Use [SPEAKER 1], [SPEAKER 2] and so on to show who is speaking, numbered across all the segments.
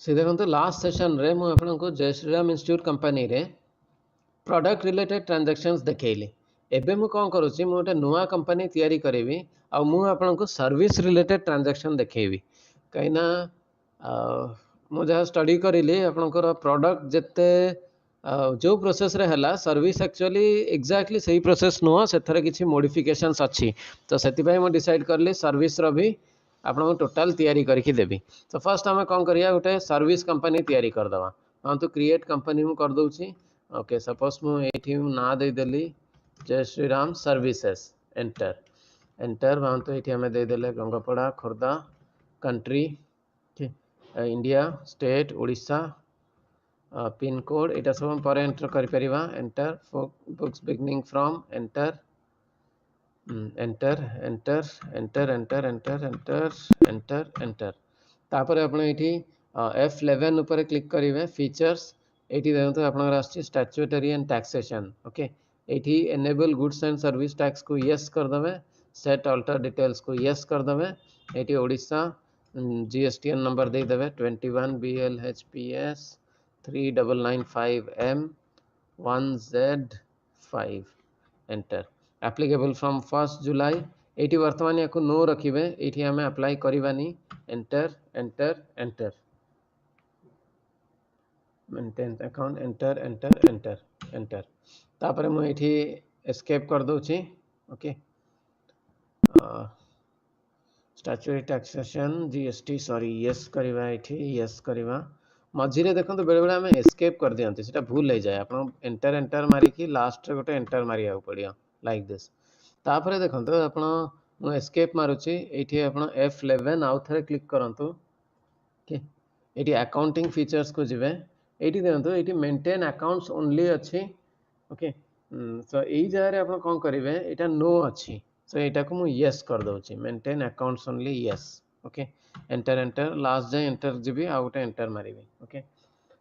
[SPEAKER 1] से देखो last session रे मु आपको जय श्रीराम इंस्टीट्यूट कंपनी रे प्रोडक्ट रिलेटेड ट्रांजैक्शंस देखैली। एबे मु कौन करुच्ची मु गोटे नुआ कंपनी तैयारी करेबी आ मु आपको सर्विस रिलेटेड ट्रांजैक्शन देखैबी कहीं मु जहाँ स्टडी करी आपंकर प्रोडक्ट जिते जो प्रोसेस रे हला सर्विस एक्चुअली एग्जैक्टली सही प्रोसेस नुह से किसी मॉडिफिकेशंस अच्छी तो से मु डिसाइड करली सर्विस रो भी आपको टोटाल तैयारी करके देवी। तो फर्स्ट आम कौन करिया गोटे सर्विस कंपनी तैयारी करदवा। हाँ तो क्रिएट कंपनी मु कर दूची। ओके सपोज मुझे ना देदेली जय श्रीराम सर्विसेस एंटर एंटर वहाँ तो ये आम देदेले Gangapada Khordha country India state Odisha pin code यहाँ सब पर एंटर कर enter books beginning from enter enter enter enter enter enter enter enter enter तापर आप F11 ऊपर क्लिक करेंगे फीचर्स ये देखो आप स्टैट्यूटरी एंड टैक्सेशन। ओके ये enable goods and service tax को यस करदे सेट अल्टर डिटेल्स को यस करदे ये ओडिशा GSTN नंबर देदेवे 21 BLHPS 3995M 1Z5 enter applicable from 1 जुलाई ये वर्तमान या नो रखिए ये आम अप्लाई करवानी enter enter enter maintain account enter enter enter enter तापर मुझे एस्केप कर दूची। Okay statutory taxation GST sorry yes करवा यस करवा मझे देखो बेले बेले आम एस्केप कर दियंती से भूल हो जाए आप एंटर एंटर मारिकी लास्ट रे गोटे एंटर मारिया पड़ो लाइक दिस। तापर देखो आप एस्केप मारुची ये आप F11 आउ थे क्लिक करूँ ये अकाउंटिंग फीचर्स को जीवे ये देखो ये मेंटेन अकाउंट्स ओनली अच्छी। ओके तो यही जगह आप कौन करेंगे यहाँ नो अच्छी सो यहाँ को मुझे यस कर दूची maintain accounts only yes. Okay enter enter last जाए एंटर जीवी आउ गोटे एंटर मारि। ओके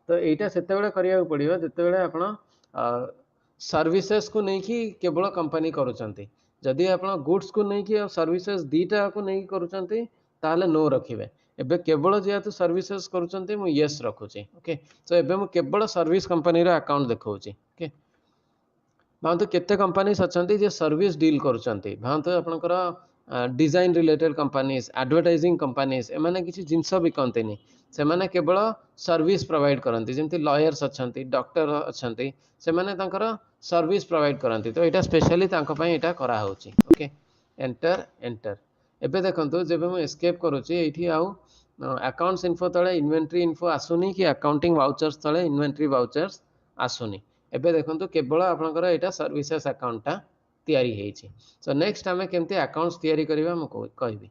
[SPEAKER 1] तो यहाँ से करा पड़ो जिते आप सर्विसेस को लेकिन केवल कंपनी करुँच जदि आप गुड्स को लेकिन सर्विसेस दीटा को लेकिन करुँच नो रखिए एबे केवल जेहेतु सर्विसेस करुँच मु यस रखुची। ओके तो एबे मु केवल सर्विस कंपनी रा अकाउंट देखौची। ओके भावतु केते कंपनीज अच्छी जे सर्विस डील करुँच भावतु आपंकर design related companies advertising companies एमाने किसी जिनस बिकंती से माने केवल सर्विस प्रोवाइड करती जमी लॉयर्स अच्छा डॉक्टर अच्छा से माने सर्विस प्रोवाइड करती तो यहाँ स्पेशली यहाँ कराऊँच। ओके एंटर एंटर एबे देखो जब मुझे एस्केप करुँची ये आउ अकाउंट्स इन्फो तले इन्वेंट्री इन्फो आसुनी कि अकाउंटिंग वाउचर्स तले इन्वेंट्री वाउचर्स आसुनी एबे देखो केवल आपंकर यहाँ सर्विसेस अकाउंटा तैयारी होइछि। सो नेक्स्ट आम केमती अकाउंट्स तैयारी करबा मु कहबी।